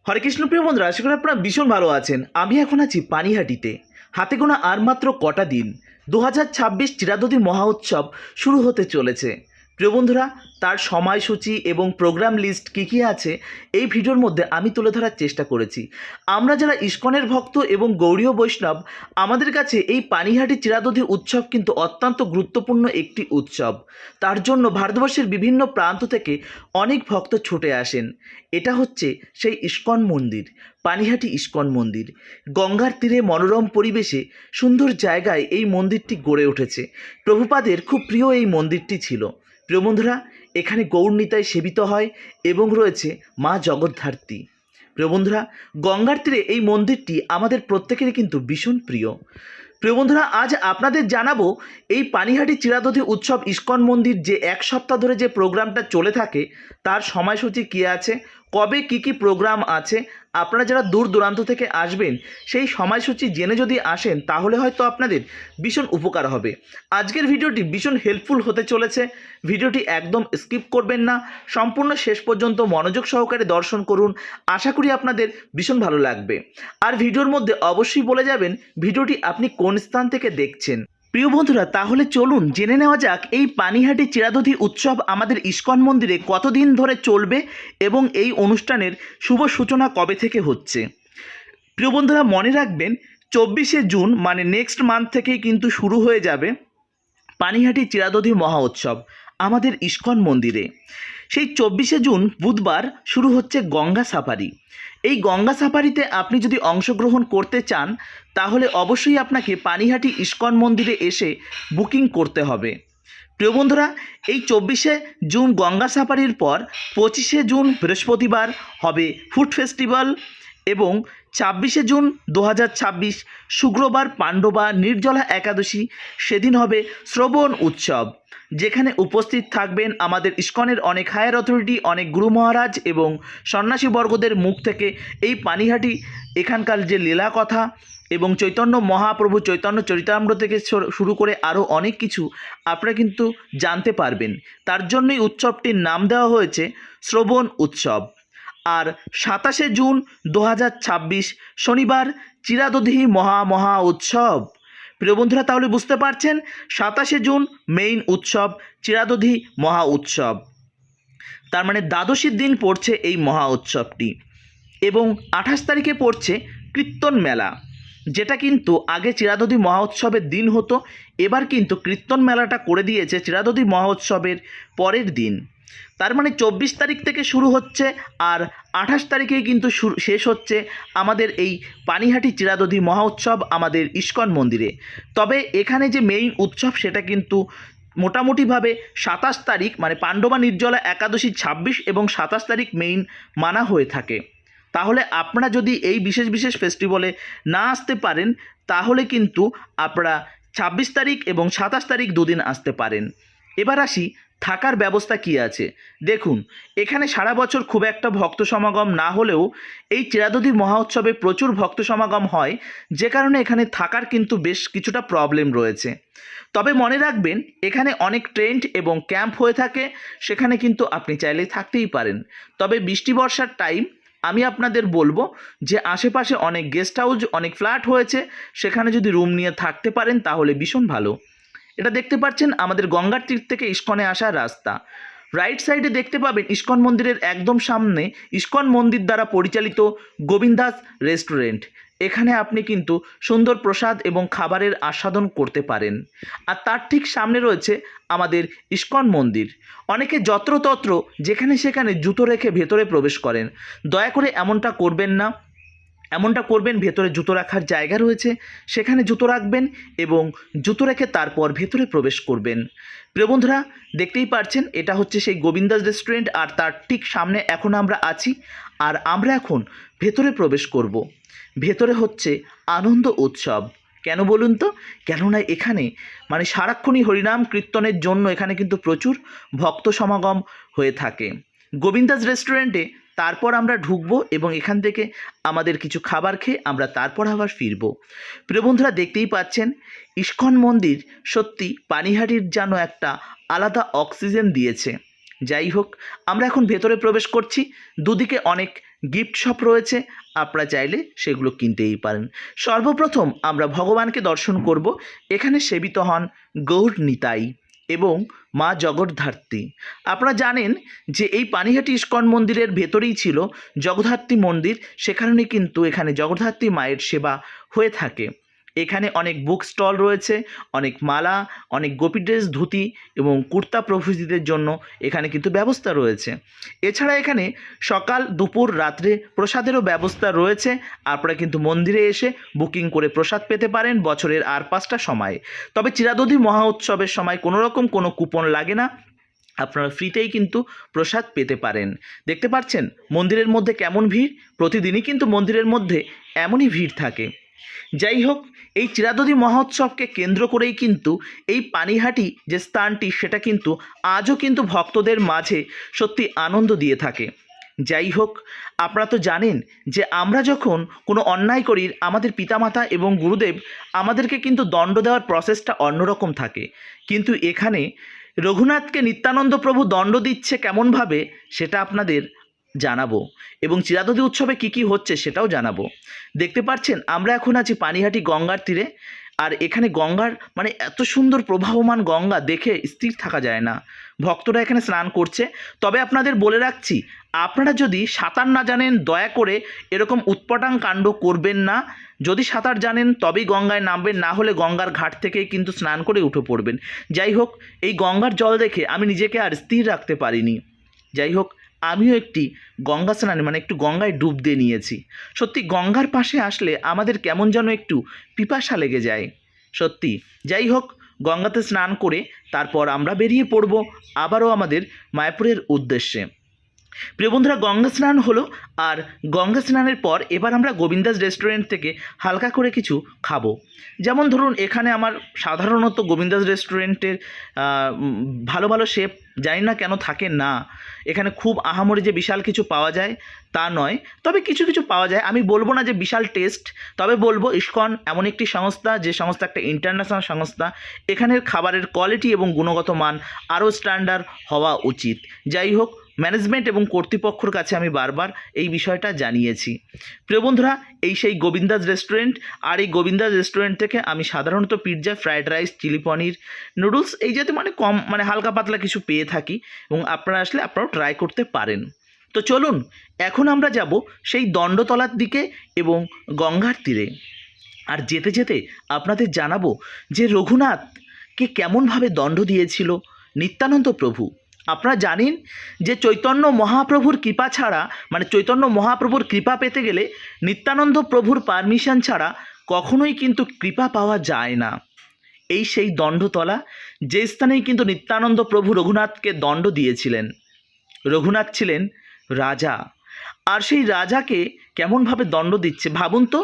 হরে কৃষ্ণ প্রিয় বন্ধুরা, আশা করি আপনারা ভীষণ ভালো আছেন। আমি এখন আছি পানিহাটিতে। হাতে গোনা আর মাত্র কটা দিন 2026 চিরাদধি মহা উৎসব শুরু হতে চলেছে। প্রিয় বন্ধুরা, তার সময়সূচি এবং প্রোগ্রাম লিস্ট কী আছে এই ভিডিওর মধ্যে আমি তুলে ধরার চেষ্টা করেছি। আমরা যারা ইস্কনের ভক্ত এবং গৌড়ীয় বৈষ্ণব, আমাদের কাছে এই পানিহাটি চিরাদধি উৎসব কিন্তু অত্যন্ত গুরুত্বপূর্ণ একটি উৎসব। তার জন্য ভারতবর্ষের বিভিন্ন প্রান্ত থেকে অনেক ভক্ত ছুটে আসেন। এটা হচ্ছে সেই ইস্কন মন্দির, পানিহাটি ইস্কন মন্দির। গঙ্গার তীরে মনোরম পরিবেশে সুন্দর জায়গায় এই মন্দিরটি গড়ে উঠেছে। প্রভুপাদের খুব প্রিয় এই মন্দিরটি ছিল। প্রিয় বন্ধুরা, এখানে গৌরনীতায় সেবিত হয় এবং রয়েছে মা জগদ্ধাত্রী। প্রিয় বন্ধুরা, গঙ্গার তীরে এই মন্দিরটি আমাদের প্রত্যেকেরই কিন্তু ভীষণ প্রিয়। প্রিয় বন্ধুরা, আজ আপনাদের জানাবো এই পানিহাটি চিরাদধি উৎসব ইস্কন মন্দির যে এক সপ্তাহ ধরে যে প্রোগ্রামটা চলে থাকে তার সময়সূচি কী আছে, কবে কি প্রোগ্রাম আছে। আপনারা যারা দূর দূরান্ত থেকে আসবেন সেই সময়সূচি জেনে যদি আসেন তাহলে হয়তো আপনাদের ভীষণ উপকার হবে। আজকের ভিডিওটি ভীষণ হেল্পফুল হতে চলেছে। ভিডিওটি একদম স্কিপ করবেন না, সম্পূর্ণ শেষ পর্যন্ত মনোযোগ সহকারে দর্শন করুন। আশা করি আপনাদের ভীষণ ভালো লাগবে। আর ভিডিওর মধ্যে অবশ্যই বলে যাবেন ভিডিওটি আপনি কোন স্থান থেকে দেখছেন। প্রিয় বন্ধুরা, তাহলে চলুন জেনে নেওয়া যাক এই পানিহাটি চিরাদধি উৎসব আমাদের ইস্কন মন্দিরে কতদিন ধরে চলবে এবং এই অনুষ্ঠানের শুভ সূচনা কবে থেকে হচ্ছে। প্রিয় বন্ধুরা, মনে রাখবেন 24শে জুন মানে নেক্সট মান্থ থেকেই কিন্তু শুরু হয়ে যাবে পানিহাটি চিরাদধি মহা উৎসব আমাদের ইস্কন মন্দিরে। সেই 24শে জুন বুধবার শুরু হচ্ছে গঙ্গা সাফারি। এই গঙ্গা সাফারিতে আপনি যদি অংশগ্রহণ করতে চান তাহলে অবশ্যই আপনাকে পানিহাটি ইস্কন মন্দিরে এসে বুকিং করতে হবে। প্রিয় বন্ধুরা, এই 24শে জুন গঙ্গা সাফারির পর 25শে জুন বৃহস্পতিবার হবে ফুড ফেস্টিভ্যাল এবং 26শে জুন 2026 শুক্রবার পাণ্ডবা নির্জলা একাদশী, সেদিন হবে শ্রবণ উৎসব, যেখানে উপস্থিত থাকবেন আমাদের ইস্কনের অনেক হায়ার অথরিটি, অনেক গুরু মহারাজ এবং সন্ন্যাসীবর্গদের মুখ থেকে এই পানিহাটি এখানকার যে লীলা কথা এবং চৈতন্য মহাপ্রভু চৈতন্য চরিতামৃত থেকে শুরু করে আরও অনেক কিছু আপনারা কিন্তু জানতে পারবেন। তার জন্যই উৎসবটির নাম দেওয়া হয়েছে শ্রবণ উৎসব। আর 27শে জুন 2026 শনিবার চিরাদধি মহা উৎসব। প্রিয় বন্ধুরা, তাহলে বুঝতে পারছেন 27শে জুন মেইন উৎসব চিরাদধি মহা উৎসব, তার মানে দ্বাদশীর দিন পড়ছে এই মহা উৎসবটি। এবং 28 তারিখে পড়ছে কীর্তন মেলা, যেটা কিন্তু আগে চিরাদধি মহা উৎসবের দিন হতো, এবার কিন্তু কীর্তন মেলাটা করে দিয়েছে চিরাদধি মহা উৎসবের পরের দিন। তার মানে 24 তারিখ থেকে শুরু হচ্ছে আর 28 তারিখেই কিন্তু শেষ হচ্ছে আমাদের এই পানিহাটি চিরাদধি মহা উৎসব আমাদের ইস্কন মন্দিরে। তবে এখানে যে মেইন উৎসব সেটা কিন্তু মোটামুটিভাবে 27 তারিখ মানে পাণ্ডবা নির্জলা একাদশী 26 এবং 27 তারিখ মেইন মানা হয়ে থাকে। তাহলে আপনারা যদি এই বিশেষ বিশেষ ফেস্টিভ্যালে না আসতে পারেন তাহলে কিন্তু আপনারা 26 তারিখ এবং 27 তারিখ দুদিন আসতে পারেন। এবার আসি থাকার ব্যবস্থা কি আছে। দেখুন, এখানে সারা বছর খুব একটা ভক্ত সমাগম না হলেও এই চিরাদধি মহা উৎসবে প্রচুর ভক্ত সমাগম হয়, যে কারণে এখানে থাকার কিন্তু বেশ কিছুটা প্রবলেম রয়েছে। তবে মনে রাখবেন এখানে অনেক টেন্ট এবং ক্যাম্প হয়ে থাকে, সেখানে কিন্তু আপনি চাইলে থাকতেই পারেন। তবে বৃষ্টি বর্ষার টাইম আমি আপনাদের বলবো যে আশেপাশে অনেক গেস্ট হাউস, অনেক ফ্ল্যাট হয়েছে, সেখানে যদি রুম নিয়ে থাকতে পারেন তাহলে ভীষণ ভালো। এটা দেখতে পাচ্ছেন আমাদের গঙ্গার তীর থেকে ইস্কনে আসার রাস্তা। রাইট সাইডে দেখতে পাবেন ইস্কন মন্দিরের একদম সামনে ইস্কন মন্দির দ্বারা পরিচালিত গোবিন্দাস রেস্টুরেন্ট। এখানে আপনি কিন্তু সুন্দর প্রসাদ এবং খাবারের আস্বাদন করতে পারেন। আর তার ঠিক সামনে রয়েছে আমাদের ইস্কন মন্দির। অনেকে যত্রতত্র যেখানে সেখানে জুতো রেখে ভেতরে প্রবেশ করেন, দয়া করে এমনটা করবেন না। এমনটা করবেন, ভেতরে জুতো রাখার জায়গা রয়েছে, সেখানে জুতো রাখবেন এবং জুতো রেখে তারপর ভেতরে প্রবেশ করবেন। প্রিয় বন্ধুরা, দেখতেই পাচ্ছেন এটা হচ্ছে সেই গোবিন্দাস রেস্টুরেন্ট আর তার ঠিক সামনে এখন আমরা আছি। আর আমরা এখন ভেতরে প্রবেশ করব। ভেতরে হচ্ছে আনন্দ উৎসব। কেন বলুন তো? কেননা এখানে মানে সারাক্ষণই হরিনাম কীর্তনের জন্য এখানে কিন্তু প্রচুর ভক্ত সমাগম হয়ে থাকে। গোবিন্দাস রেস্টুরেন্টে তারপর আমরা ঢুকবো এবং এখান থেকে আমাদের কিছু খাবার খেয়ে আমরা তারপর আবার ফিরব। প্রিয় বন্ধুরা, দেখতেই পাচ্ছেন ইস্কন মন্দির সত্যি পানিহাটির যেন একটা আলাদা অক্সিজেন দিয়েছে। যাই হোক, আমরা এখন ভেতরে প্রবেশ করছি। দুদিকে অনেক গিফট শপ রয়েছে, আপনারা চাইলে সেগুলো কিনতেই পারেন। সর্বপ্রথম আমরা ভগবানকে দর্শন করব। এখানে সেবিত হন গৌর নিতাই এবং মা জগদ্ধাত্রী। আপনারা জানেন যে এই পানিহাটি ইস্কন মন্দিরের ভেতরেই ছিল জগদ্ধাত্রী মন্দির, সেখানে কিন্তু এখানে জগদ্ধাত্রী মায়ের সেবা হয়ে থাকে। এখানে অনেক বুক স্টল রয়েছে, অনেক মালা, অনেক গোপী ড্রেস, ধুতি এবং কুর্তা প্রভৃতিদের জন্য এখানে কিন্তু ব্যবস্থা রয়েছে। এছাড়া এখানে সকাল, দুপুর, রাত্রে প্রসাদেরও ব্যবস্থা রয়েছে। আপনারা কিন্তু মন্দিরে এসে বুকিং করে প্রসাদ পেতে পারেন বছরের আর 5টা সময়। তবে চিরাদধি মহা উৎসবের সময় কোনো রকম কোনো কুপন লাগে না, আপনারা ফ্রিতেই কিন্তু প্রসাদ পেতে পারেন। দেখতে পাচ্ছেন মন্দিরের মধ্যে কেমন ভিড়, প্রতিদিনই কিন্তু মন্দিরের মধ্যে এমনই ভিড় থাকে। যাই হোক, এই চিরাদধি মহোৎসবকে কেন্দ্র করেই কিন্তু এই পানিহাটি যে স্থানটি সেটা কিন্তু আজও কিন্তু ভক্তদের মাঝে সত্যি আনন্দ দিয়ে থাকে। যাই হোক, আপনারা তো জানেন যে আমরা যখন কোনো অন্যায় করি আমাদের পিতামাতা এবং গুরুদেব আমাদেরকে কিন্তু দণ্ড দেওয়ার প্রসেসটা অন্যরকম থাকে, কিন্তু এখানে রঘুনাথকে নিত্যানন্দ প্রভু দণ্ড দিচ্ছে কেমনভাবে সেটা আপনাদের জানাবো এবং চিরাদধি উৎসবে কি কি হচ্ছে সেটাও জানাবো। দেখতে পাচ্ছেন আমরা এখন আছি পানিহাটি গঙ্গার তীরে, আর এখানে গঙ্গার মানে এত সুন্দর প্রবাহমান গঙ্গা দেখে স্থির থাকা যায় না। ভক্তরা এখানে স্নান করছে। তবে আপনাদের বলে রাখছি, আপনারা যদি সাঁতার না জানেন দয়া করে এরকম উৎপটাং কাণ্ড করবেন না। যদি সাঁতার জানেন তবেই গঙ্গায় নামবেন, না হলে গঙ্গার ঘাট থেকেই কিন্তু স্নান করে উঠে পড়বেন। যাই হোক, এই গঙ্গার জল দেখে আমি নিজেকে আর স্থির রাখতে পারিনি। যাই হোক, আমিও একটি গঙ্গা স্নানে মানে একটু গঙ্গায় ডুব দিয়ে নিয়েছি। সত্যি গঙ্গার পাশে আসলে আমাদের কেমন যেন একটু পিপাসা লেগে যায় সত্যি। যাই হোক, গঙ্গাতে স্নান করে তারপর আমরা বেরিয়ে পড়ব আবারও আমাদের মায়াপুরের উদ্দেশ্যে। প্রিয় বন্ধুরা, গঙ্গা স্নান হলো, আর গঙ্গা স্নানের পর এবার আমরা গোবিন্দাস রেস্টুরেন্ট থেকে হালকা করে কিছু খাবো। যেমন ধরুন, এখানে আমার সাধারণত গোবিন্দাস রেস্টুরেন্টের ভালো ভালো শেফ জানি না কেন থাকে না। এখানে খুব আহামরি যে বিশাল কিছু পাওয়া যায় তা নয়, তবে কিছু কিছু পাওয়া যায়। আমি বলবো না যে বিশাল টেস্ট, তবে বলবো ইস্কন এমন একটি সংস্থা যে সংস্থা একটা ইন্টারন্যাশনাল সংস্থা। এখানের খাবারের কোয়ালিটি এবং গুণগত মান আরও স্ট্যান্ডার্ড হওয়া উচিত। যাই হোক, ম্যানেজমেন্ট এবং কর্তৃপক্ষের কাছে আমি বারবার এই বিষয়টা জানিয়েছি। প্রিয় বন্ধুরা, এই সেই গোবিন্দাস রেস্টুরেন্ট, আর এই গোবিন্দাস রেস্টুরেন্ট থেকে আমি সাধারণত পিৎজা, ফ্রায়েড রাইস, চিলি পনির, নুডলস এই জাতীয় মানে কম মানে হালকা পাতলা কিছু পেয়ে থাকি, এবং আপনারা আসলে আপনারাও ট্রাই করতে পারেন। তো চলুন এখন আমরা যাব সেই দণ্ডতলার দিকে এবং গঙ্গার তীরে। আর যেতে যেতে আপনাদের জানাবো যে রঘুনাথকে কেমনভাবে দণ্ড দিয়েছিল নিত্যানন্দ প্রভু। আপনারা জানেন যে চৈতন্য মহাপ্রভুর কৃপা ছাড়া মানে চৈতন্য মহাপ্রভুর কৃপা পেতে গেলে নিত্যানন্দ প্রভুর পারমিশন ছাড়া কখনোই কিন্তু কৃপা পাওয়া যায় না। এই সেই দণ্ডতলা, যে স্থানেই কিন্তু নিত্যানন্দ প্রভু রঘুনাথকে দণ্ড দিয়েছিলেন। রঘুনাথ ছিলেন রাজা, আর সেই রাজাকে কেমনভাবে দণ্ড দিচ্ছে ভাবুন তো।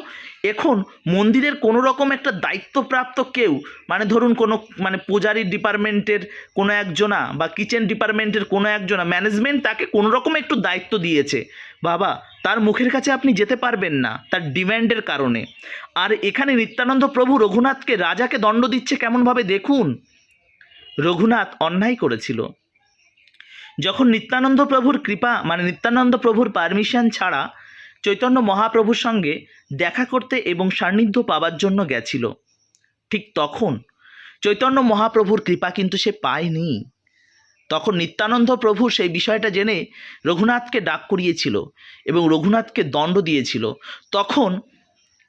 এখন মন্দিরের কোনো রকম একটা দায়িত্বপ্রাপ্ত কেউ, মানে ধরুন কোনো মানে পূজারী ডিপার্টমেন্টের কোনো একজনা বা কিচেন ডিপার্টমেন্টের কোনো একজনা, ম্যানেজমেন্ট তাকে কোনো রকম একটু দায়িত্ব দিয়েছে, বাবা তার মুখের কাছে আপনি যেতে পারবেন না তার ডিম্যান্ডের কারণে। আর এখানে নিত্যানন্দ প্রভু রঘুনাথকে রাজাকে দণ্ড দিচ্ছে কেমনভাবে দেখুন। রঘুনাথ অন্যায় করেছিল। যখন নিত্যানন্দ প্রভুর কৃপা মানে নিত্যানন্দ প্রভুর পারমিশন ছাড়া চৈতন্য মহাপ্রভুর সঙ্গে দেখা করতে এবং সান্নিধ্য পাওয়ার জন্য গেছিল, ঠিক তখন চৈতন্য মহাপ্রভুর কৃপা কিন্তু সে পায়নি। তখন নিত্যানন্দ প্রভু সেই বিষয়টা জেনে রঘুনাথকে ডাক করিয়েছিল এবং রঘুনাথকে দণ্ড দিয়েছিল। তখন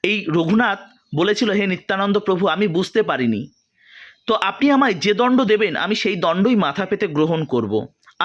এই রঘুনাথ বলেছিল, হে নিত্যানন্দ প্রভু, আমি বুঝতে পারিনি, তো আপনি আমায় যে দণ্ড দেবেন আমি সেই দণ্ডই মাথা পেতে গ্রহণ করব।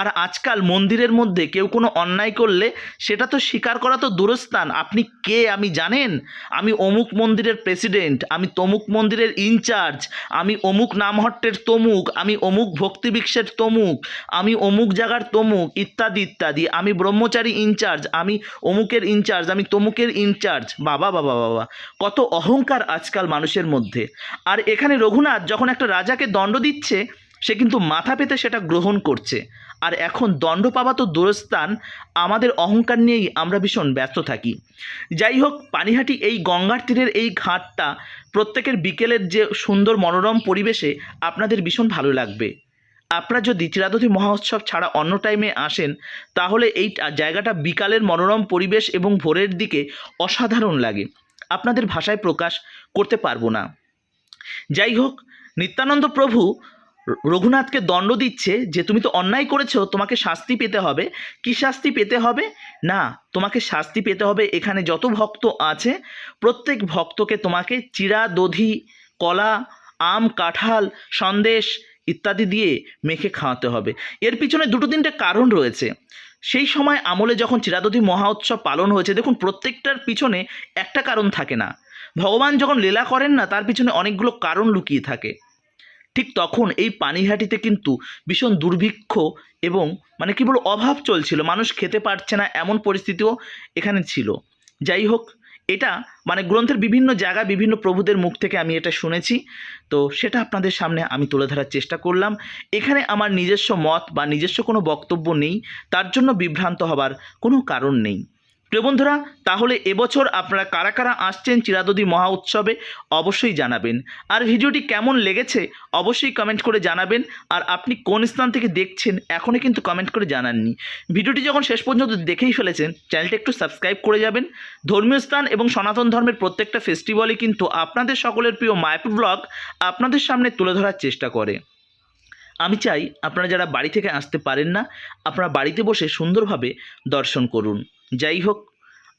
আর আজকাল মন্দিরের মধ্যে কেউ কোনো অন্যায় করলে সেটা তো স্বীকার করা তো দূরস্থান। আপনি কে আমি জানেন? আমি অমুক মন্দিরের প্রেসিডেন্ট, আমি তমুক মন্দিরের ইনচার্জ, আমি অমুক নামহট্টের তমুক, আমি অমুক ভক্তিবৃক্ষের তমুক, আমি অমুক জায়গার তমুক, ইত্যাদি ইত্যাদি, আমি ব্রহ্মচারী ইনচার্জ, আমি অমুকের ইনচার্জ, আমি তমুকের ইনচার্জ। বাবা বাবা বাবা, কত অহংকার আজকাল মানুষের মধ্যে। আর এখানে রঘুনাথ যখন একটা রাজাকে দণ্ড দিচ্ছে, সে কিন্তু মাথা পেতে সেটা গ্রহণ করছে। আর এখন দণ্ড পাওয়া তো দূরস্থান, আমাদের অহংকার নিয়েই আমরা ভীষণ ব্যস্ত থাকি। যাই হোক, পানিহাটি এই গঙ্গার তীরের এই ঘাটটা প্রত্যেকের বিকেলের যে সুন্দর মনোরম পরিবেশে আপনাদের ভীষণ ভালো লাগবে। আপনারা যদি চিরাদধি মহোৎসব ছাড়া অন্য টাইমে আসেন তাহলে এই জায়গাটা বিকালের মনোরম পরিবেশ এবং ভোরের দিকে অসাধারণ লাগে, আপনাদের ভাষায় প্রকাশ করতে পারবো না। যাই হোক, নিত্যানন্দ প্রভু রঘুনাথকে দণ্ড দিচ্ছে যে তুমি তো অন্যায় করেছো, তোমাকে শাস্তি পেতে হবে। কি শাস্তি পেতে হবে? না, তোমাকে শাস্তি পেতে হবে এখানে যত ভক্ত আছে প্রত্যেক ভক্তকে তোমাকে চিরা দধি, কলা, আম, কাঁঠাল, সন্দেশ ইত্যাদি দিয়ে মেখে খাওয়াতে হবে। এর পিছনে দুটো তিনটে কারণ রয়েছে। সেই সময় আমলে যখন চিরাদধি মহা উৎসব পালন হয়েছে, দেখুন প্রত্যেকটার পিছনে একটা কারণ থাকে না। ভগবান যখন লীলা করেন না, তার পিছনে অনেকগুলো কারণ লুকিয়ে থাকে। ঠিক তখন এই পানিহাটিতে কিন্তু ভীষণ দুর্ভিক্ষ এবং কি বলবো অভাব চলছিল, মানুষ খেতে পারছে না, এমন পরিস্থিতিও এখানে ছিল। যাই হোক, এটা গ্রন্থের বিভিন্ন জায়গায় বিভিন্ন প্রভুদের মুখ থেকে আমি এটা শুনেছি, তো সেটা আপনাদের সামনে আমি তুলে ধরার চেষ্টা করলাম। এখানে আমার নিজস্ব মত বা নিজস্ব কোনো বক্তব্য নেই, তার জন্য বিভ্রান্ত হবার কোনো কারণ নেই। প্রিয় বন্ধুরা, তাহলে এবছর আপনারা কারা কারা আসছেন চিরাদধি মহা উৎসবে অবশ্যই জানাবেন। আর ভিডিওটি কেমন লেগেছে অবশ্যই কমেন্ট করে জানাবেন। আর আপনি কোন স্থান থেকে দেখছেন এখনও কিন্তু কমেন্ট করে জানাননি। ভিডিওটি যখন শেষ পর্যন্ত দেখেই ফেলেছেন, চ্যানেলটি একটু সাবস্ক্রাইব করে যাবেন। ধর্মীয় স্থান এবং সনাতন ধর্মের প্রত্যেকটা ফেস্টিভ্যালই কিন্তু আপনাদের সকলের প্রিয় মায়াপুর ব্লগ আপনাদের সামনে তুলে ধরার চেষ্টা করে। আমি চাই আপনারা যারা বাড়ি থেকে আসতে পারেন না, আপনারা বাড়িতে বসে সুন্দরভাবে দর্শন করুন। যাই হোক,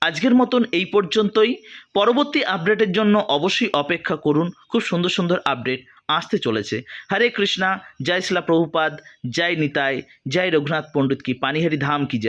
আজকের মতন এই পর্যন্তই। পরবর্তী আপডেটের জন্য অবশ্যই অপেক্ষা করুন, খুব সুন্দর সুন্দর আপডেট আসতে চলেছে। হরে কৃষ্ণা, জয় শিলা প্রভুপাদ, জয় নিতাই, জয় রঘুনাথ পণ্ডিত কি, পানিহারি ধাম কি জয়।